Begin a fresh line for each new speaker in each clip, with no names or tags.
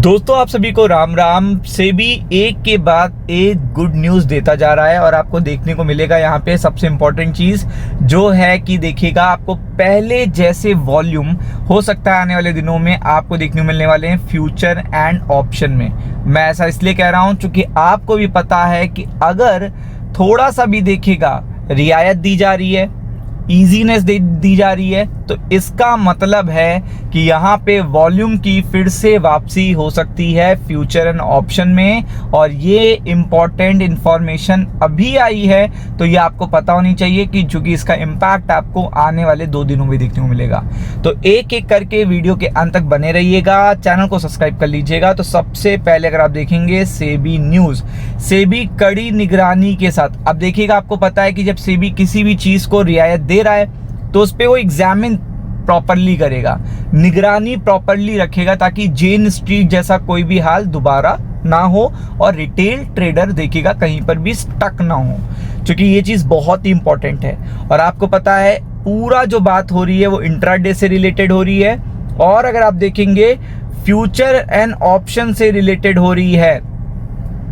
दोस्तों आप सभी को राम राम। सेबी एक के बाद एक गुड न्यूज़ देता जा रहा है और आपको देखने को मिलेगा यहाँ पे सबसे इम्पोर्टेंट चीज़ जो है कि देखिएगा आपको पहले जैसे वॉल्यूम हो सकता है आने वाले दिनों में आपको देखने को मिलने वाले हैं फ्यूचर एंड ऑप्शन में। मैं ऐसा इसलिए कह रहा हूँ क्योंकि आपको भी पता है कि अगर थोड़ा सा भी देखिएगा रियायत दी जा रही है, ईजीनेस दी जा रही है, तो इसका मतलब है कि यहाँ पे वॉल्यूम की फिर से वापसी हो सकती है फ्यूचर एंड ऑप्शन में। और ये इम्पॉर्टेंट इंफॉर्मेशन अभी आई है तो ये आपको पता होनी चाहिए कि चूंकि इसका इम्पैक्ट आपको आने वाले 2 दिनों में देखने को मिलेगा। तो एक एक करके वीडियो के अंत तक बने रहिएगा, चैनल को सब्सक्राइब कर लीजिएगा। तो सबसे पहले अगर आप देखेंगे सेबी न्यूज़, सेबी कड़ी निगरानी के साथ। अब देखिएगा आपको पता है कि जब सेबी किसी भी चीज़ को रियायत दे रहा है तो उस पे वो एग्जामिन प्रॉपरली करेगा, निगरानी प्रॉपरली रखेगा ताकि जेन स्ट्रीट जैसा कोई भी हाल दोबारा ना हो और रिटेल ट्रेडर देखिएगा कहीं पर भी स्टक ना हो, क्योंकि ये चीज़ बहुत ही इंपॉर्टेंट है। और आपको पता है पूरा जो बात हो रही है वो इंट्राडे से रिलेटेड हो रही है और अगर आप देखेंगे फ्यूचर एंड ऑप्शन से रिलेटेड हो रही है,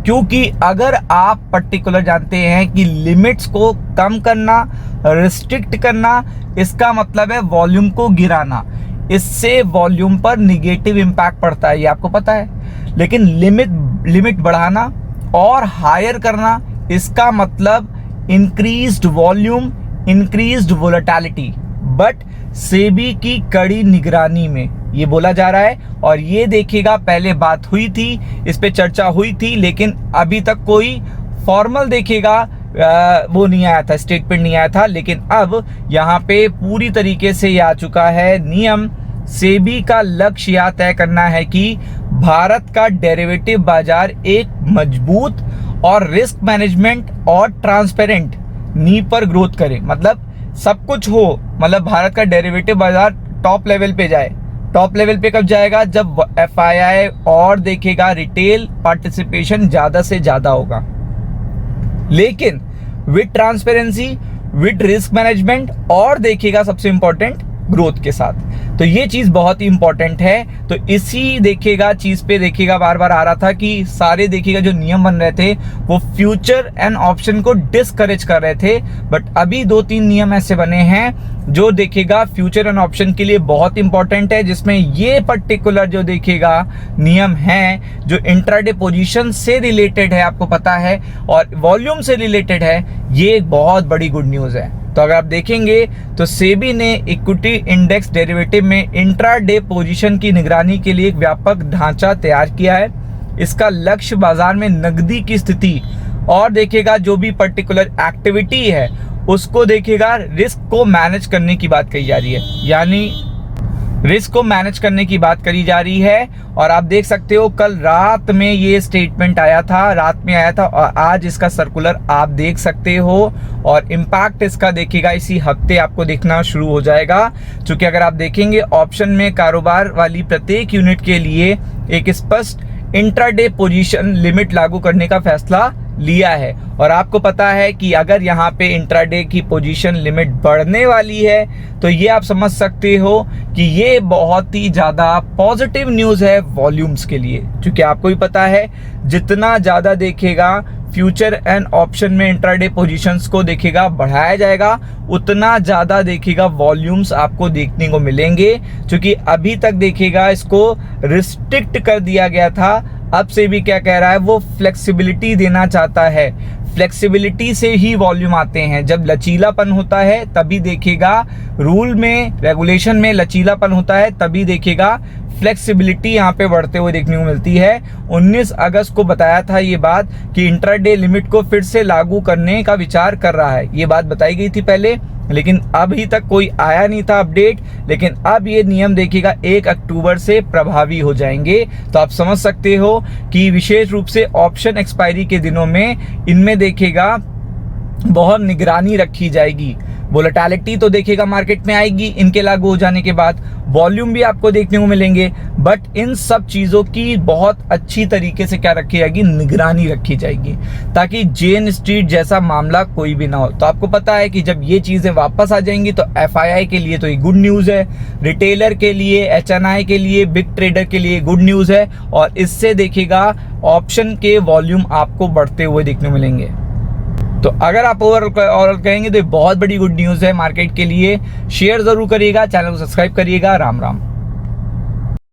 क्योंकि अगर आप पर्टिकुलर जानते हैं कि लिमिट्स को कम करना, रिस्ट्रिक्ट करना, इसका मतलब है वॉल्यूम को गिराना। इससे वॉल्यूम पर निगेटिव इम्पैक्ट पड़ता है, ये आपको पता है। लेकिन लिमिट बढ़ाना और हायर करना, इसका मतलब increased volume, increased volatility. But SEBI की कड़ी निगरानी में ये बोला जा रहा है। और ये देखिएगा पहले बात हुई थी, इस पे चर्चा हुई थी, लेकिन अभी तक कोई फॉर्मल देखिएगा वो नहीं आया था, स्टेटमेंट नहीं आया था। लेकिन अब यहाँ पे पूरी तरीके से ये आ चुका है नियम। सेबी का लक्ष्य यह तय करना है कि भारत का डेरिवेटिव बाजार एक मजबूत और रिस्क मैनेजमेंट और ट्रांसपेरेंट नींव पर ग्रोथ करे। मतलब सब कुछ हो, मतलब भारत का डेरिवेटिव बाजार टॉप लेवल पे जाए। टॉप लेवल पे कब जाएगा? जब एफआईआई और देखेगा रिटेल पार्टिसिपेशन ज्यादा से ज्यादा होगा, लेकिन with transparency, with risk management और देखिएगा सबसे इंपॉर्टेंट ग्रोथ के साथ। तो ये चीज बहुत ही इंपॉर्टेंट है। तो इसी देखिएगा चीज पे देखिएगा बार बार आ रहा था कि सारे देखिएगा जो नियम बन रहे थे वो फ्यूचर एंड ऑप्शन को डिस्करेज कर रहे थे। बट अभी 2-3 नियम ऐसे बने हैं जो देखिएगा फ्यूचर एंड ऑप्शन के लिए बहुत इंपॉर्टेंट है, जिसमें ये पर्टिकुलर जो देखिएगा नियम है जो इंट्राडे पोजीशन से रिलेटेड है, आपको पता है, और वॉल्यूम से रिलेटेड है। ये एक बहुत बड़ी गुड न्यूज है। तो अगर आप देखेंगे तो सेबी ने इक्विटी इंडेक्स डेरिवेटिव में इंट्राडे पोजीशन की निगरानी के लिए एक व्यापक ढांचा तैयार किया है। इसका लक्ष्य बाजार में नकदी की स्थिति और देखिएगा जो भी पर्टिकुलर एक्टिविटी है उसको देखिएगा रिस्क को मैनेज करने की बात कही जा रही है, यानी रिस्क को मैनेज करने की बात करी जा रही है। और आप देख सकते हो कल रात में ये स्टेटमेंट आया था, रात में आया था, और आज इसका सर्कुलर आप देख सकते हो। और इम्पैक्ट इसका देखिएगा इसी हफ्ते आपको दिखना शुरू हो जाएगा, क्योंकि अगर आप देखेंगे ऑप्शन में कारोबार वाली प्रत्येक यूनिट के लिए एक स्पष्ट इंट्राडे पोजीशन लिमिट लागू करने का फैसला लिया है। और आपको पता है कि अगर यहाँ पे इंट्राडे की पोजीशन लिमिट बढ़ने वाली है तो ये आप समझ सकते हो कि ये बहुत ही ज़्यादा पॉजिटिव न्यूज़ है वॉल्यूम्स के लिए, क्योंकि आपको भी पता है जितना ज़्यादा देखेगा फ्यूचर एंड ऑप्शन में इंट्राडे पोजीशंस को देखेगा बढ़ाया जाएगा, उतना ज़्यादा देखेगा वॉल्यूम्स आपको देखने को मिलेंगे। क्योंकि अभी तक देखेगा इसको रिस्ट्रिक्ट कर दिया गया था, अब से भी क्या कह रहा है वो फ्लेक्सिबिलिटी देना चाहता है। फ्लेक्सिबिलिटी से ही वॉल्यूम आते हैं, जब लचीलापन होता है तभी देखेगा रूल में, रेगुलेशन में लचीलापन होता है तभी देखेगा फ्लेक्सिबिलिटी यहाँ पे बढ़ते हुए देखने को मिलती है। 19 अगस्त को बताया था ये बात कि इंट्राडे लिमिट को फिर से लागू करने का विचार कर रहा है, ये बात बताई गई थी पहले, लेकिन अभी तक कोई आया नहीं था अपडेट। लेकिन अब ये नियम देखिएगा 1 अक्टूबर से प्रभावी हो जाएंगे। तो आप समझ सकते हो कि विशेष रूप से ऑप्शन एक्सपायरी के दिनों में इनमें देखिएगा बहुत निगरानी रखी जाएगी। वोलेटिलिटी तो देखिएगा मार्केट में आएगी इनके लागू हो जाने के बाद, वॉल्यूम भी आपको देखने को मिलेंगे, बट इन सब चीज़ों की बहुत अच्छी तरीके से क्या रखी जाएगी, निगरानी रखी जाएगी, ताकि जेन स्ट्रीट जैसा मामला कोई भी ना हो। तो आपको पता है कि जब ये चीज़ें वापस आ जाएंगी तो एफआईआई के लिए तो ये गुड न्यूज़ है, रिटेलर के लिए, एचएनआई के लिए, बिग ट्रेडर के लिए गुड न्यूज़ है, और इससे देखिएगा ऑप्शन के वॉल्यूम आपको बढ़ते हुए देखने मिलेंगे। तो अगर आप ओवरऑल कहेंगे तो ये बहुत बड़ी गुड न्यूज़ है मार्केट के लिए। शेयर ज़रूर करिएगा, चैनल को सब्सक्राइब करिएगा। राम राम।